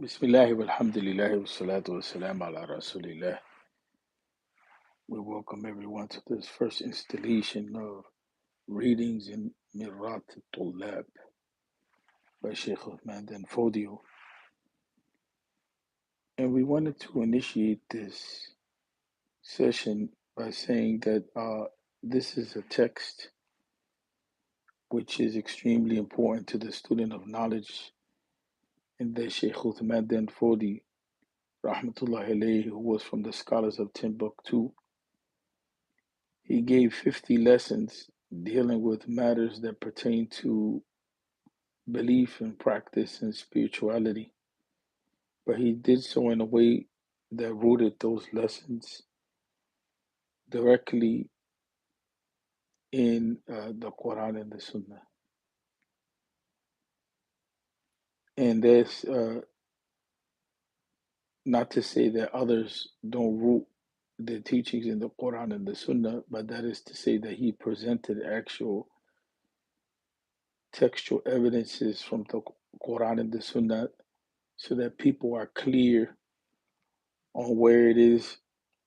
Bismillah walhamdulillah wa salatu wa salam ala rasulillah. We welcome everyone to this first installation of readings in Mirat al-Tullab by Shaykh Uthman and Fodio. And we wanted to initiate this session by saying that this is a text which is extremely important to the student of knowledge, and that Shaykh Uthman and Fodi, rahmatullahi alayhi, who was from the scholars of Timbuktu, he gave 50 lessons dealing with matters that pertain to belief and practice and spirituality. But he did so in a way that rooted those lessons directly in the Quran and the Sunnah. And that's not to say that others don't root the teachings in the Quran and the Sunnah, but that is to say that he presented actual textual evidences from the Quran and the Sunnah so that people are clear on where it is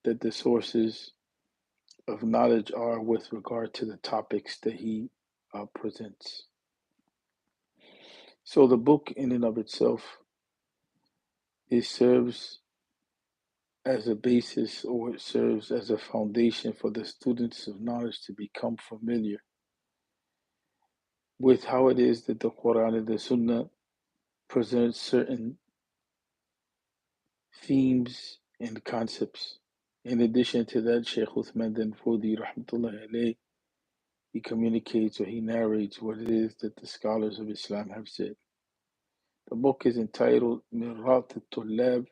that the sources of knowledge are with regard to the topics that he presents. So the book in and of itself, it serves as a basis, or it serves as a foundation for the students of knowledge to become familiar with how it is that the Quran and the Sunnah present certain themes and concepts. In addition to that, Shaykh Uthman bin Fodi rahmatullahi alayh, he communicates or he narrates what it is that the scholars of Islam have said. The book is entitled Mirat al-Tullab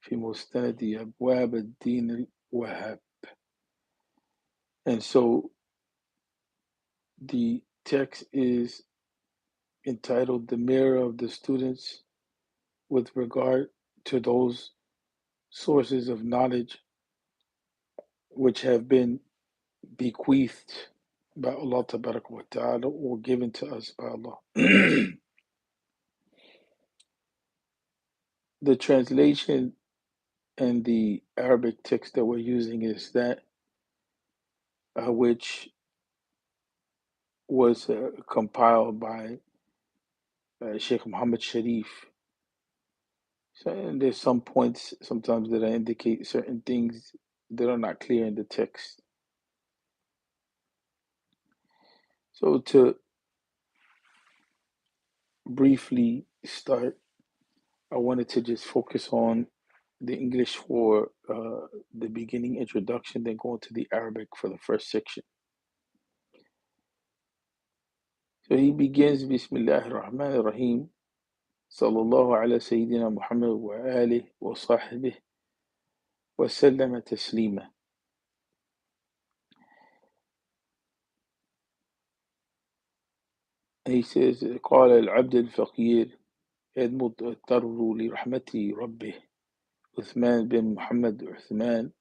fi Mustanadi Abwab al-Din al-Wahhab. And so the text is entitled The Mirror of the Students with regard to those sources of knowledge which have been bequeathed by Allah wa ta'ala or given to us by Allah. The translation and the Arabic text that we're using is that which was compiled by Sheikh Muhammad Sharif. So, and there's some points sometimes that I indicate certain things that are not clear in the text. So to briefly start, I wanted to just focus on the English for the beginning introduction, then go into the Arabic for the first section. So he begins, Bismillah ar-Rahman ar-Rahim, Sallallahu ala Sayyidina Muhammad wa alihi wa sahbihi wa sallama taslima. He says, قال العبد الفقير المضطر لرحمة ربه عثمان بن محمد عثمان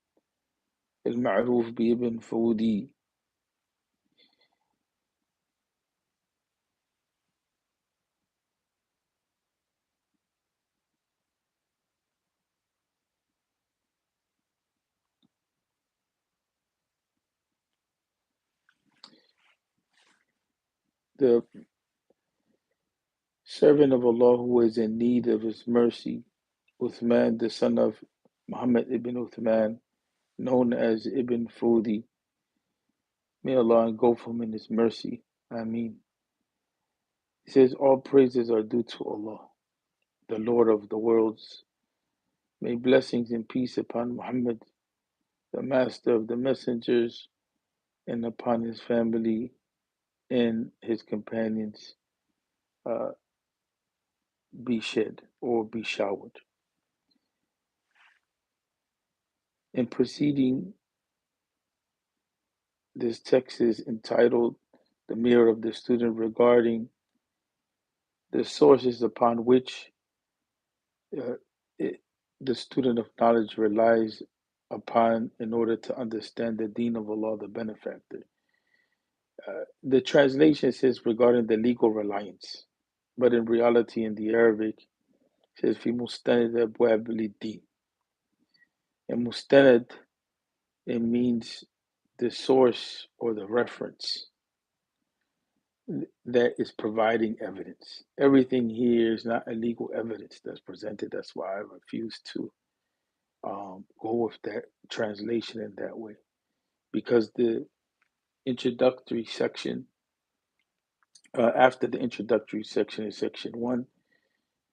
المعروف بابن فودي. The servant of Allah who is in need of His mercy, Uthman, the son of Muhammad ibn Uthman, known as Ibn Fudi. May Allah engulf him in His mercy. Ameen. He says, all praises are due to Allah, the Lord of the worlds. May blessings and peace upon Muhammad, the master of the messengers, and upon his family and his companions uh, be shed or be showered. In preceding, this text is entitled The Mirror of the Student, regarding the sources upon which uh, it, the student of knowledge relies upon in order to understand the deen of Allah, the benefactor. The translation says regarding the legal reliance, but in reality, in the Arabic, says في مستند أبواب للدين. And mustanad, it means the source or the reference that is providing evidence. Everything here is not illegal evidence that's presented. That's why I refuse to go with that translation in that way, because the introductory section, after the introductory section is section 1,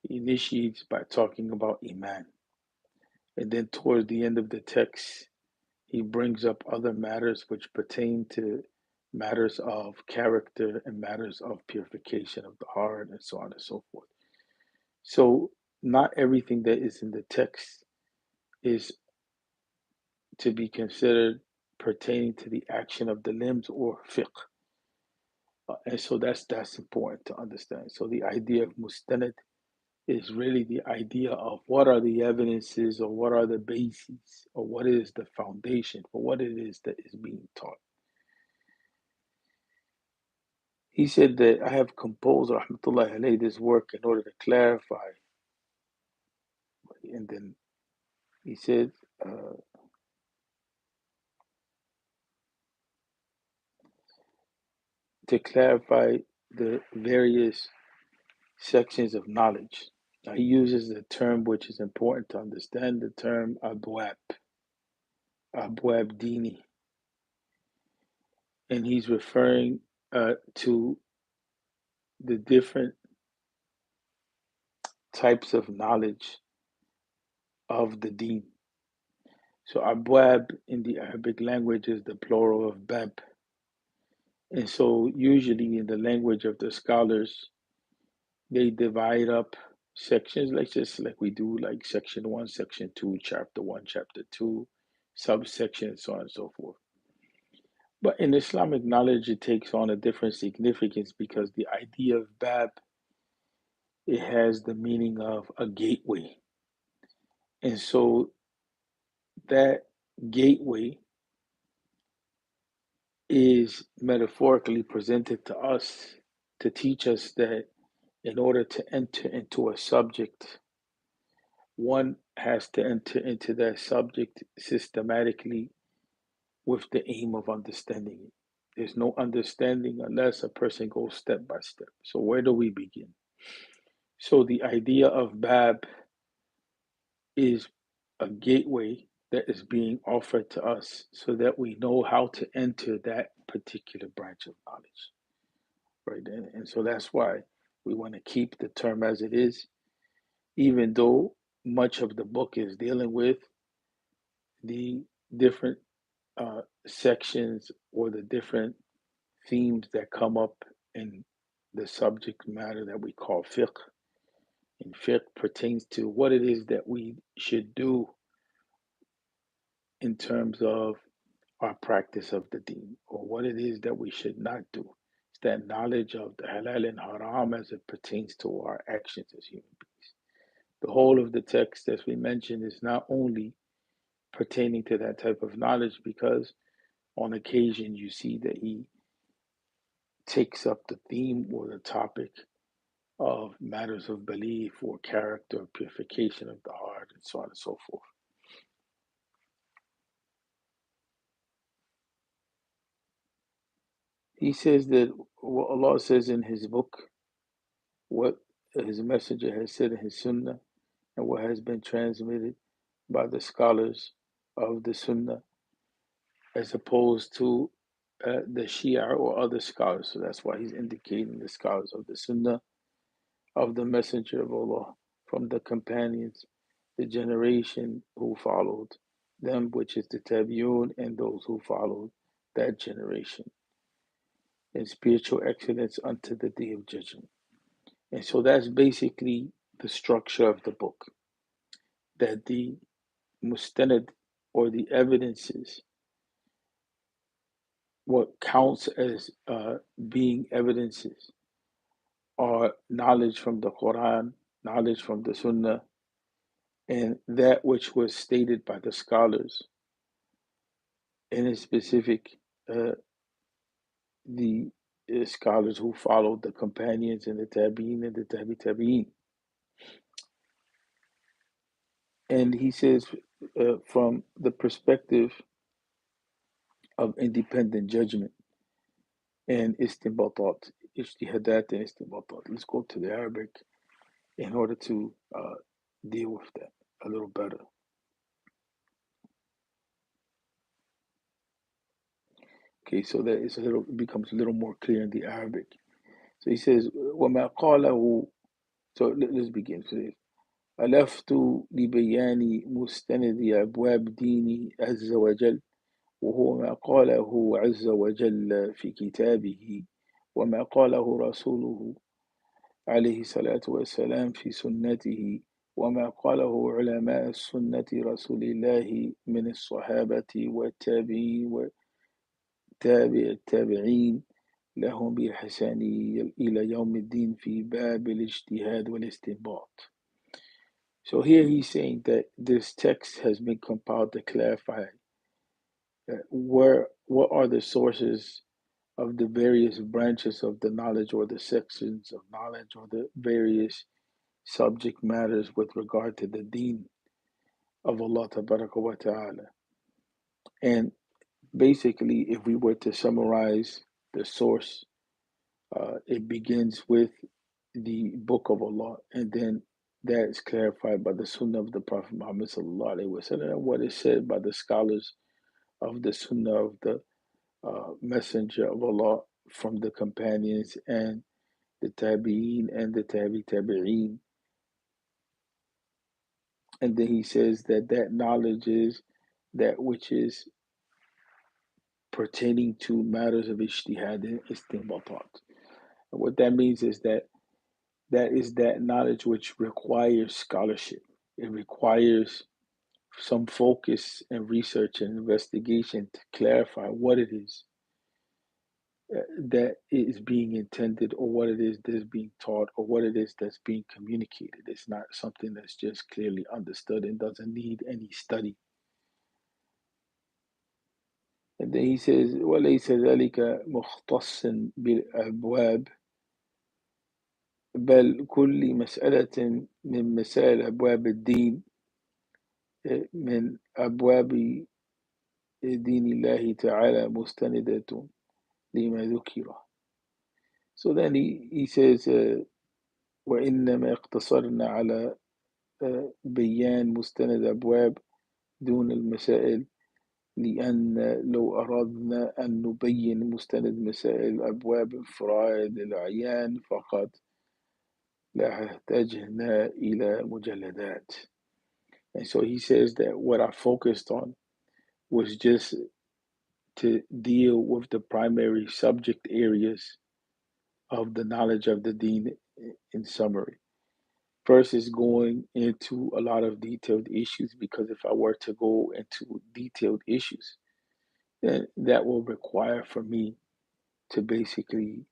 he initiates by talking about Iman. And then towards the end of the text, he brings up other matters which pertain to matters of character and matters of purification of the heart and so on and so forth. So, not everything that is in the text is to be considered pertaining to the action of the limbs or fiqh. And so that's important to understand. So the idea of mustanad is really the idea of what are the evidences or what are the bases or what is the foundation for what it is that is being taught. He said that I have composed rahmatullahi alayhi this work in order to clarify. And then he said, to clarify the various sections of knowledge. Now, he uses the term which is important to understand, the term abwab dini, and he's referring to the different types of knowledge of the deen. So abwab in the Arabic language is the plural of bab. And so usually in the language of the scholars, they divide up sections like just like we do, like section 1, section 2, chapter 1, chapter 2, subsection, so on and so forth. But in Islamic knowledge, it takes on a different significance because the idea of bab, it has the meaning of a gateway. And so that gateway is metaphorically presented to us to teach us that in order to enter into a subject, one has to enter into that subject systematically with the aim of understanding it. There's no understanding unless a person goes step by step. So, where do we begin? So, the idea of Bab is a gateway that is being offered to us so that we know how to enter that particular branch of knowledge. Right. And so that's why we want to keep the term as it is, even though much of the book is dealing with the different sections or the different themes that come up in the subject matter that we call fiqh. And fiqh pertains to what it is that we should do in terms of our practice of the deen, or what it is that we should not do. It's that knowledge of the halal and haram as it pertains to our actions as human beings. The whole of the text, as we mentioned, is not only pertaining to that type of knowledge, because on occasion you see that he takes up the theme or the topic of matters of belief or character, purification of the heart, and so on and so forth. He says that what Allah says in His book, what His Messenger has said in His Sunnah, and what has been transmitted by the scholars of the Sunnah, as opposed to the Shia or other scholars. So that's why he's indicating the scholars of the Sunnah of the Messenger of Allah, from the companions, the generation who followed them, which is the Tabi'un, and those who followed that generation in spiritual excellence unto the day of judgment. And so that's basically the structure of the book, that the mustanad or the evidences, what counts as being evidences, are knowledge from the Quran, knowledge from the Sunnah, and that which was stated by the scholars, and in specific, the scholars who followed the companions and the tabi'in and the tabi'in. And he says, from the perspective of independent judgment and istinbatat, ijtihadat and istinbatat. Let's go to the Arabic in order to deal with that a little better. Okay, so that is a little, it becomes a little more clear in the Arabic. So he says, وَمَا قَالَهُ. So let's begin. So ألفت لبيان مستند أبواب ديني عز وجل، وهو ما قاله عز وجل في كتابه، وما قاله رسوله عليه الصلاة والسلام في سنته، وما قاله علماء السنة رسول الله من الصحابة والتابعين وتابع التابعين لهم بإحسان إلى يوم الدين في باب الاجتهاد والاستنباط. So here he's saying that this text has been compiled to clarify what are the sources of the various branches of the knowledge or the sections of knowledge or the various subject matters with regard to the deen of Allah wa ta'ala. And basically, if we were to summarize the source, it begins with the book of Allah, and then that is clarified by the Sunnah of the Prophet Muhammad sallallahu alaihi wasallam, and what is said by the scholars of the Sunnah of the Messenger of Allah from the companions and the Tabi'een and the Tabi'een. And then he says that that knowledge is that which is pertaining to matters of ijtihad and istinbatat. And what that means is that that is that knowledge which requires scholarship. It requires some focus and research and investigation to clarify what it is that is being intended, or what it is that is being taught, or what it is that's being communicated. It's not something that's just clearly understood and doesn't need any study. And then he says, وَلَيْسَ ذَلِكَ مُخْتَصًا بِالْأَبْوَابِ بل كل مسألة من مسائل أبواب الدين من أبواب دين الله تعالى مستندة لما ذكر. So then he says, وإنما اقتصرنا على بيان مستند أبواب دون المسائل، لأن لو أردنا أن نبين مستند مسائل أبواب فرائض الأعيان فقط لاحتجنا إلى مجلدات. And so he says that what I focused on was just to deal with the primary subject areas of the knowledge of the deen in summary. First is going into a lot of detailed issues, because if I were to go into detailed issues, then that will require for me to basically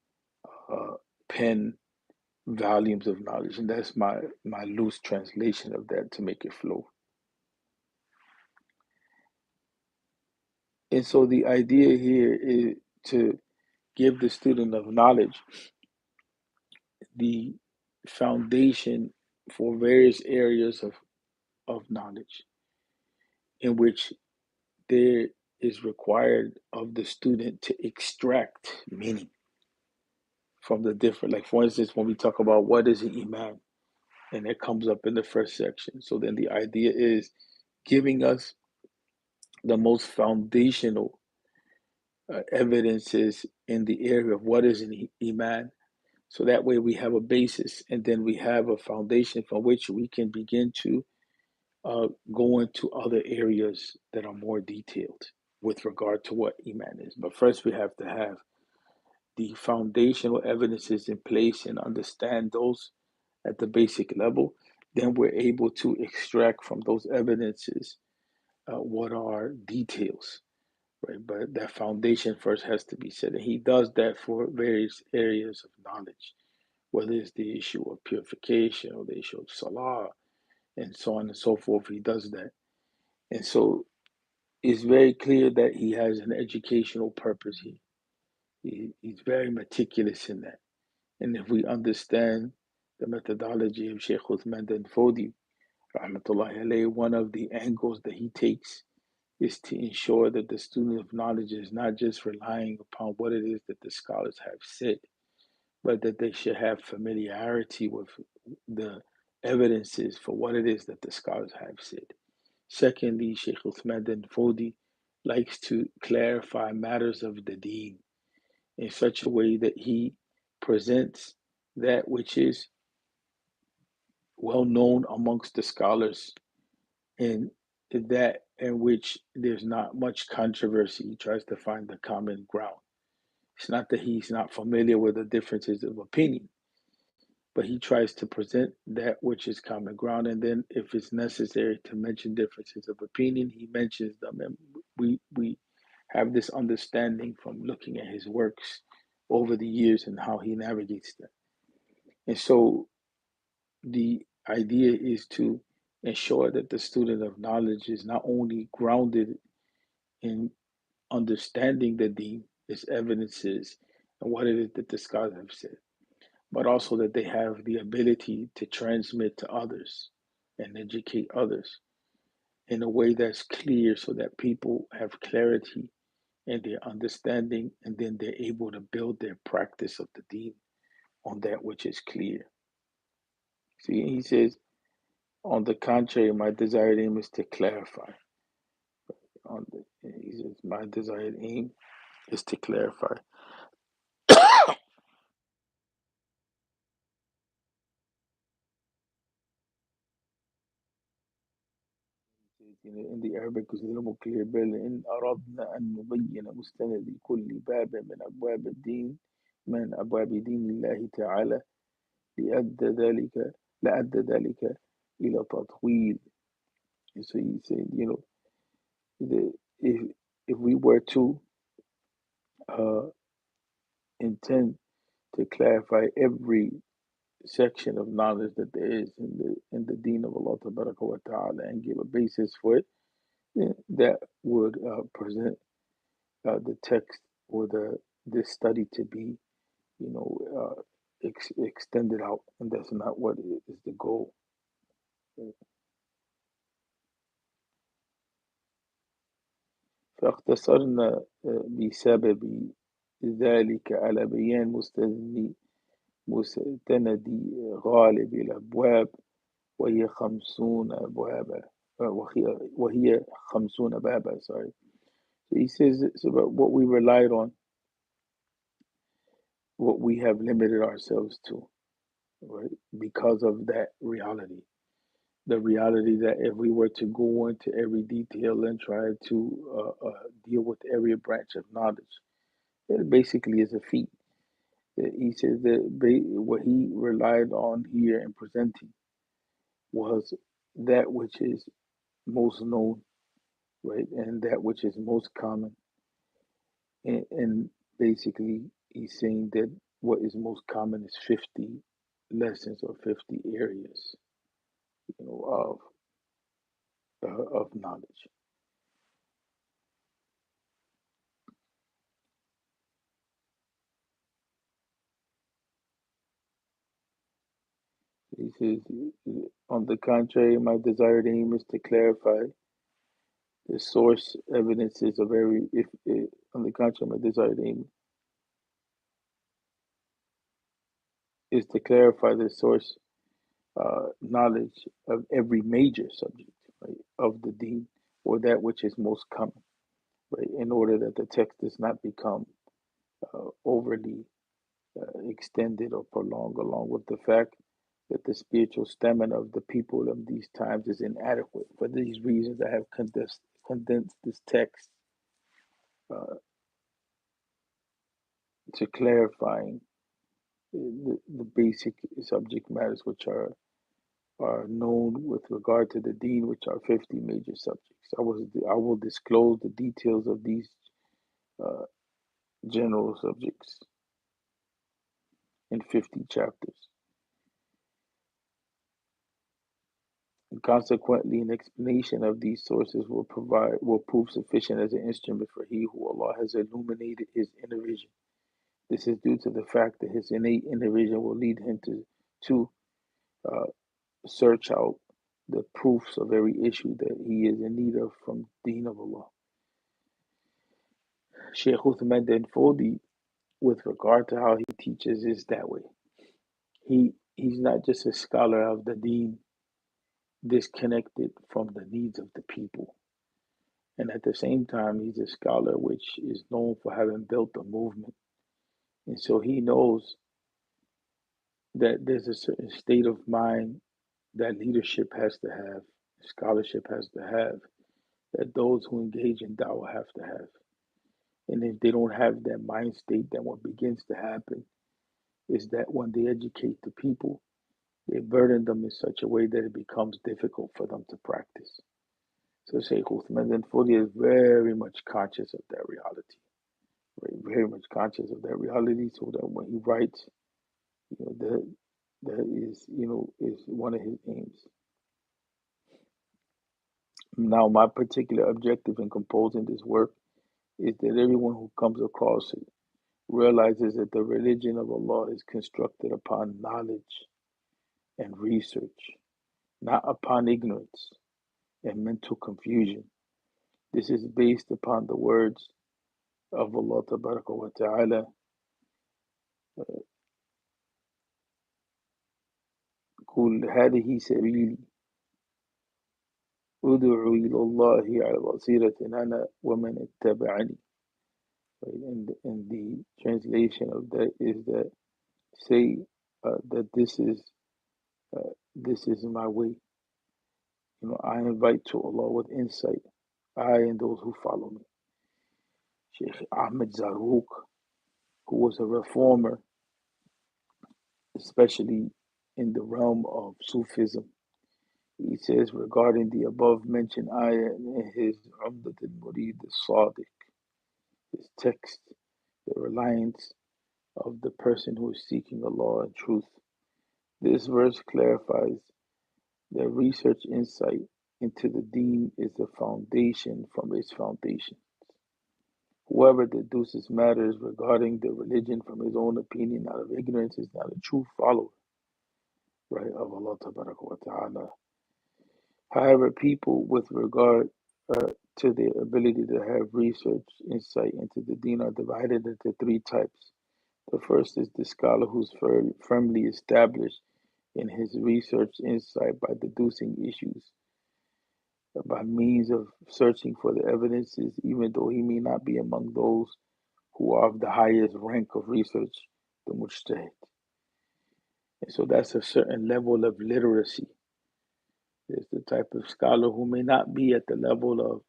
uh, pen volumes of knowledge. And that's my loose translation of that to make it flow. And so the idea here is to give the student of knowledge the foundation for various areas of knowledge in which there is required of the student to extract meaning from the different, like for instance, when we talk about what is an Iman, and it comes up in the first section. So then the idea is giving us the most foundational evidences in the area of what is an Iman. So that way we have a basis, and then we have a foundation from which we can begin to go into other areas that are more detailed with regard to what Iman is. But first, we have to have the foundational evidences in place and understand those at the basic level. Then we're able to extract from those evidences what are details, right? But that foundation first has to be set. And he does that for various areas of knowledge, whether it's the issue of purification or the issue of salah and so on and so forth. He does that. And so it's very clear that he has an educational purpose here. He's very meticulous in that. And if we understand the methodology of Shaykh Uthman and Fodio, Rahmatullahi alayhi, one of the angles that he takes is to ensure that the student of knowledge is not just relying upon what it is that the scholars have said, but that they should have familiarity with the evidences for what it is that the scholars have said. Secondly, Shaykh Uthman bin Fodi likes to clarify matters of the deen in such a way that he presents that which is well known amongst the scholars and that in which there's not much controversy. He tries to find the common ground. It's not that he's not familiar with the differences of opinion, but he tries to present that which is common ground. And then, if it's necessary to mention differences of opinion, he mentions them. And we have this understanding from looking at his works over the years and how he navigates them. And so, the idea is to ensure that the student of knowledge is not only grounded in understanding the deen, its evidences, and what it is that the scholars have said, but also that they have the ability to transmit to others and educate others in a way that's clear so that people have clarity in their understanding and then they're able to build their practice of the deen on that which is clear. See, he says, on the contrary, my desired aim is to clarify. He says, my desired aim is to clarify. in the Arabic is a little more clear. بل إن أردنا أن نبين مستند كل باب من أبواب الدين من أبواب دين الله تعالى لأدى ذلك لأدى ذلك إلى تطويل. So he said, the, if we were to uh, intend to clarify every section of knowledge that there is in the Deen of Allah Ta'ala and give a basis for it, then that would present the text or this study to be, extended out, and that's not what is the goal. فاختصرنا بسبب ذلك على بيان مستند غالب الأبواب وهي 50 بابا وهي 50 بابا. Sorry. So he says it's about what we relied on, what we have limited ourselves to, right? Because of that reality. The reality that if we were to go into every detail and try to deal with every branch of knowledge, it basically is a feat. He says that what he relied on here in presenting was that which is most known, right, and that which is most common. And basically, he's saying that what is most common is 50 lessons or 50 areas, of knowledge. He says, on the contrary, my desired aim is to clarify the source evidences of every. If on the contrary, my desired aim is to clarify the source knowledge of every major subject, right, of the deen, or that which is most common, right, in order that the text does not become overly extended or prolonged, along with the fact that the spiritual stamina of the people of these times is inadequate. For these reasons, I have condensed this text uh, to clarifying the basic subject matters which are known with regard to the deen, which are 50 major subjects. I will disclose the details of these uh, general subjects in 50 chapters. And consequently, an explanation of these sources will prove sufficient as an instrument for he who Allah has illuminated his inner vision. This is due to the fact that his innate inner vision will lead him to uh, search out the proofs of every issue that he is in need of from the Deen of Allah. Shaykh Uthman then Fodi, with regard to how he teaches, is that way. He's not just a scholar of the Deen, disconnected from the needs of the people. And at the same time, he's a scholar which is known for having built a movement. And so he knows that there's a certain state of mind that leadership has to have, scholarship has to have, that those who engage in da'wah have to have. And if they don't have that mind state, then what begins to happen is that when they educate the people, they burden them in such a way that it becomes difficult for them to practice. So Shaykh Uthman then Fodio is very much conscious of that reality, very, very much conscious of that reality, so that when he writes, that is, is one of his aims. Now, my particular objective in composing this work is that everyone who comes across it realizes that the religion of Allah is constructed upon knowledge and research, not upon ignorance and mental confusion. This is based upon the words of Allah Tabaraka wa Ta'ala, قُلْ هَذِهِ سَبِيلِي أُدْعُو إِلَى اللَّهِ عَلَى بَصِيرَةٍ أَنَا وَمَنِ اتَّبَعَنِي. And the translation of that is that say that this is my way. I invite to Allah with insight, I and those who follow me. Sheikh Ahmed Zarruq, who was a reformer, especially in the realm of Sufism, he says regarding the above mentioned ayah in his Umdat al-Murid al-Sadiq, his text, the reliance of the person who is seeking Allah and truth. This verse clarifies that research insight into the deen is the foundation from its foundation. Whoever deduces matters regarding the religion from his own opinion out of ignorance is not a true follower, right, of Allah wa Ta'ala. However, people with regard to their ability to have research insight into the deen are divided into three types. The first is the scholar who's firmly established in his research insight by deducing issues by means of searching for the evidences, even though he may not be among those who are of the highest rank of research, the mujtahid. And so that's a certain level of literacy. There's the type of scholar who may not be at the level of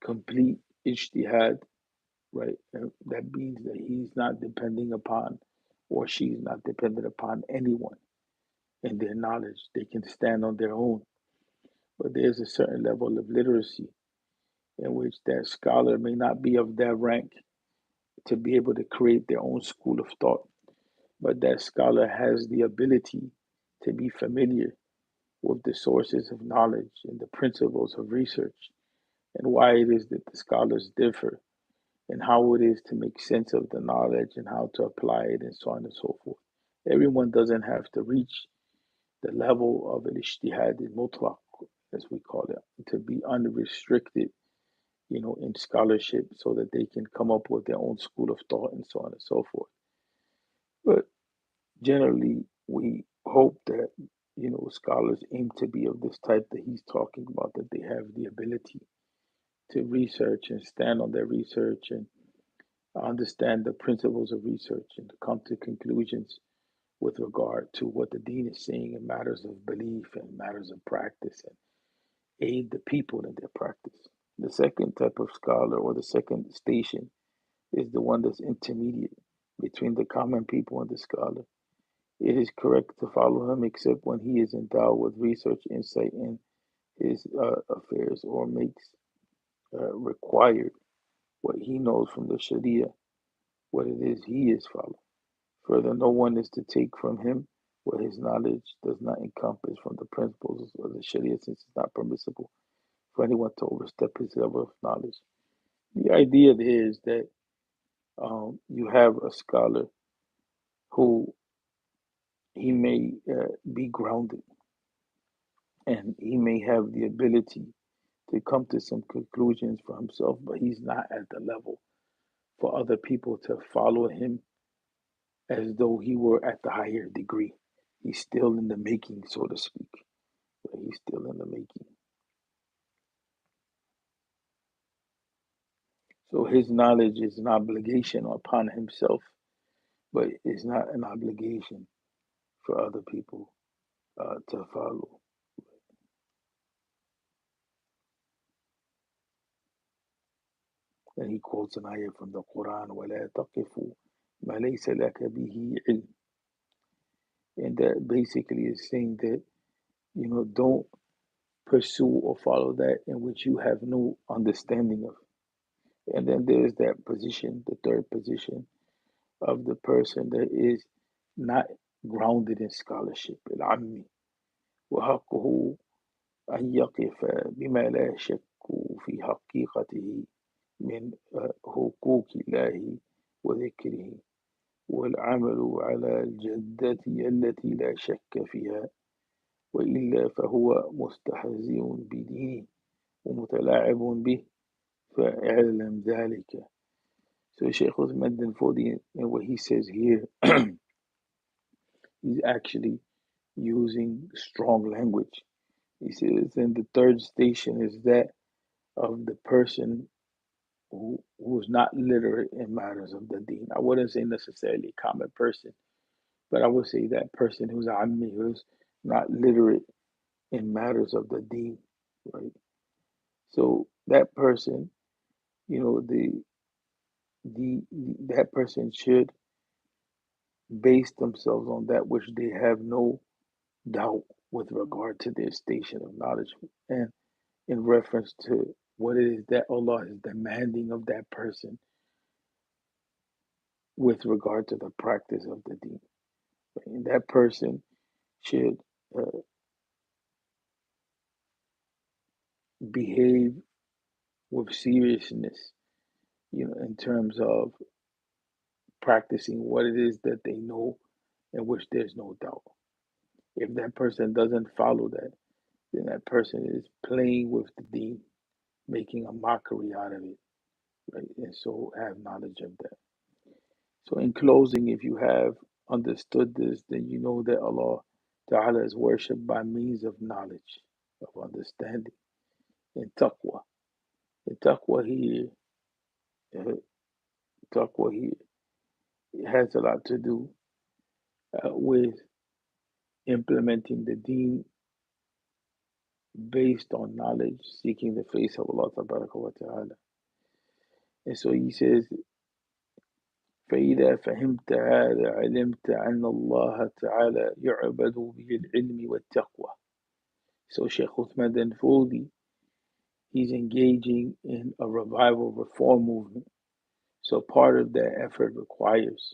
complete ijtihad, right? And that means that he's not depending upon, or she's not dependent upon anyone in their knowledge. They can stand on their own. But there's a certain level of literacy in which that scholar may not be of that rank to be able to create their own school of thought, but that scholar has the ability to be familiar with the sources of knowledge and the principles of research and why it is that the scholars differ and how it is to make sense of the knowledge and how to apply it and so on and so forth. Everyone doesn't have to reach the level of an ijtihad al-mutlaq, as we call it, to be unrestricted, in scholarship so that they can come up with their own school of thought and so on and so forth. But generally, we hope that, scholars aim to be of this type that he's talking about, that they have the ability to research and stand on their research and understand the principles of research and to come to conclusions with regard to what the deen is saying in matters of belief and matters of practice and aid the people in their practice. The second type of scholar, or the second station, is the one that's intermediate between the common people and the scholar. It is correct to follow him except when he is endowed with research insight in his affairs or makes required what he knows from the Sharia, what it is he is following. Further, no one is to take from him what his knowledge does not encompass from the principles of the Sharia, since it's not permissible for anyone to overstep his level of knowledge. The idea there is that you have a scholar who he may be grounded and he may have the ability to come to some conclusions for himself, but he's not at the level for other people to follow him as though he were at the higher degree. He's still in the making, so to speak. Right? He's still in the making. So his knowledge is an obligation upon himself, but it's not an obligation for other people to follow. And he quotes an ayah from the Quran, وَلَا تَقِفُ مَا لَيْسَ لَكَ بِهِ عِلْمٍ. And that basically is saying that, don't pursue or follow that in which you have no understanding of. And then there's that position, the third position of the person that is not grounded in scholarship. العمي وحقه أن يقف بما لا شك في حقيقته من حقوق الله وذكره والعمل على الجدة التي لا شك فيها وإلا فهو مستهزئ بدينه ومتلاعب به فاعلم ذلك. So Shaykh Uthman bin Fodio, and what he says here, he's actually using strong language. He says, and the third station is that of the person who's not literate in matters of the deen. I wouldn't say necessarily a common person, but I would say that person who's ammi, who's not literate in matters of the deen, right? So that person, you know, the that person should base themselves on that which they have no doubt with regard to their station of knowledge and in reference to what it is that Allah is demanding of that person with regard to the practice of the deen. And that person should uh, behave with seriousness, in terms of practicing what it is that they know in which there's no doubt. If that person doesn't follow that, then that person is playing with the deen, making a mockery out of it, right? And so have knowledge of that. So in closing, if you have understood this, then you know that Allah Ta'ala is worshipped by means of knowledge, of understanding, and taqwa. And uh, taqwa here has a lot to do with implementing the deen based on knowledge, seeking the face of Allah wa Ta'ala. And so he says, فإذا فهمت هذا علمت أن الله تعالى يعبد بالعلم والتقوى. So Shaykh Uthman bin Fodi, he's engaging in a revival reform movement. So part of that effort requires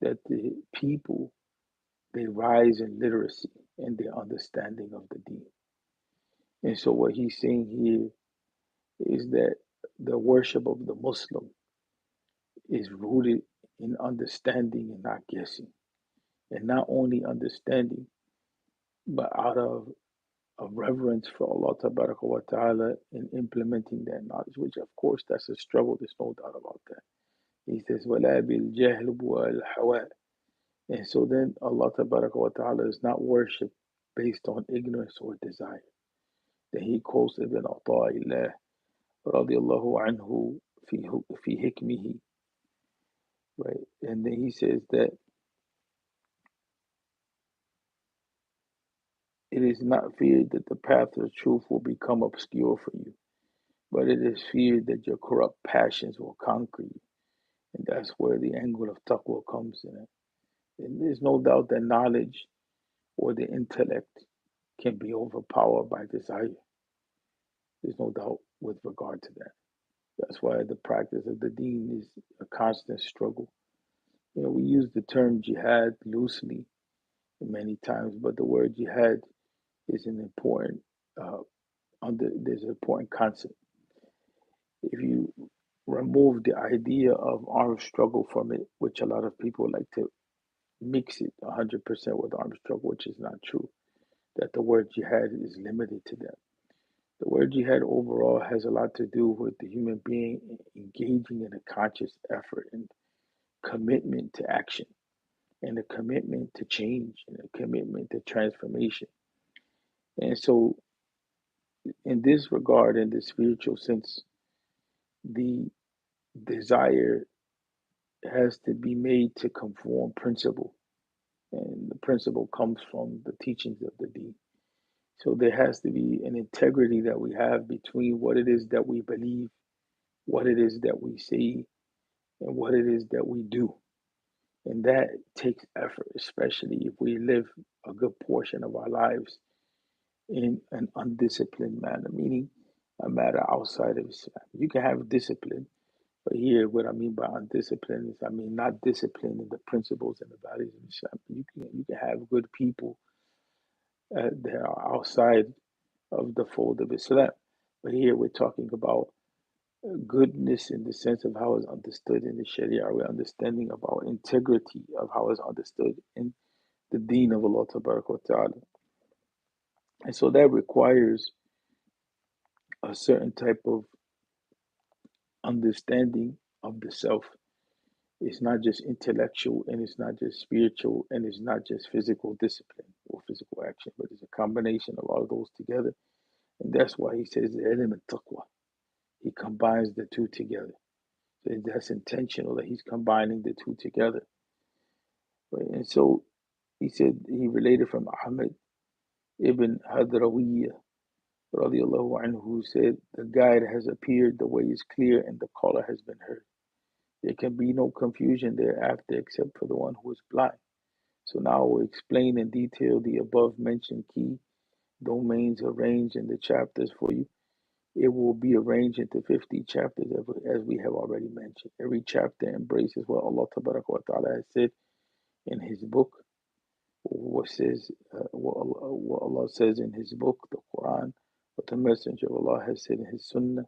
that the people they rise in literacy and their understanding of the deen. And so what he's saying here is that the worship of the Muslim is rooted in understanding and not guessing. And not only understanding, but out of a reverence for Allah wa ta'ala in implementing that knowledge, which of course that's a struggle, there's no doubt about that. He says, وَلَا بِالْجَهْلِ وَالْحَوَاءِ. And so then Allah wa ta'ala is not worshipped based on ignorance or desire. Then he quotes Ibn Ata'illah radiallahu anhu fi hikmihi, right? And then he says that it is not feared that the path of truth will become obscure for you, but it is feared that your corrupt passions will conquer you. And that's where the angle of taqwa comes in. And there's no doubt that knowledge or the intellect can be overpowered by desire. There's no doubt with regard to that. That's why the practice of the deen is a constant struggle. We use the term jihad loosely many times, but the word jihad is an important there's an important concept. If you remove the idea of armed struggle from it, which a lot of people like to mix it 100% with armed struggle, which is not true. that the word jihad is limited to them. The word jihad overall has a lot to do with the human being engaging in a conscious effort and commitment to action, and a commitment to change, and a commitment to transformation. And so, in this regard, in the spiritual sense, the desire has to be made to conform principle, and the principle comes from the teachings of the deen. So there has to be an integrity that we have between what it is that we believe, what it is that we say, and what it is that we do. And that takes effort, especially if we live a good portion of our lives in an undisciplined manner, meaning a matter outside of Islam. You can have discipline, but here what I mean by undisciplined is I mean not discipline in the principles and the values of Islam. You can have good people that are outside of the fold of Islam. But here we're talking about goodness in the sense of how it's understood in the Sharia. We're understanding about integrity of how it's understood in the deen of Allah Ta'ala. And so that requires a certain type of understanding of the self. It's not just intellectual, and it's not just spiritual, and it's not just physical discipline or physical action, but it's a combination of all of those together. And that's why he says the element taqwa. He combines the two together. So that's intentional that he's combining the two together. Right? And so he said he related from Ahmed ibn Hadrawiyah radiallahu anhu, who said, the guide has appeared, the way is clear, and the caller has been heard. There can be no confusion thereafter except for the one who is blind. So now we'll explain in detail the above mentioned key domains arranged in the chapters for you. It will be arranged into 50 chapters as we have already mentioned. Every chapter embraces what Allah Ta'ala has said in His book, what Allah says in His book, the Quran, what the Messenger of Allah has said in His Sunnah,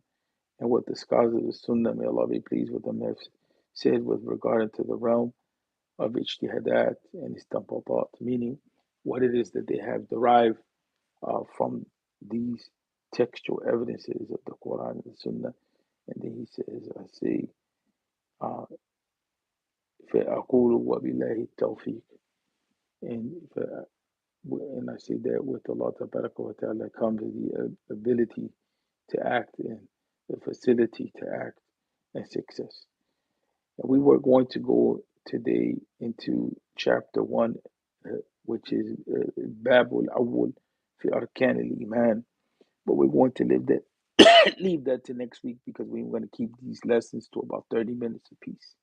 and what the scholars of the Sunnah, may Allah be pleased with them, have said with regard to the realm of ijtihadat and istanbatat, meaning what it is that they have derived from these textual evidences of the Quran and the Sunnah. And then he says, I say, uh, فَأَقُولُ وَبِاللَّهِ التَّوْفِيقِ, and and I say that with Allah Ta'ala comes the ability to act and the facility to act and success. And we were going to go today into chapter 1, which is Babul Awwal fi Arkan al-Iman. But we're going to leave that leave that to next week because we're going to keep these lessons to about 30 minutes apiece.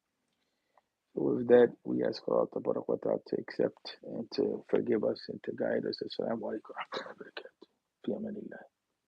So with that, we ask Allah to accept and to forgive us and to guide us. Assalamu alaikum wa rahmatullahi wa barakatuh. Fi amanillah.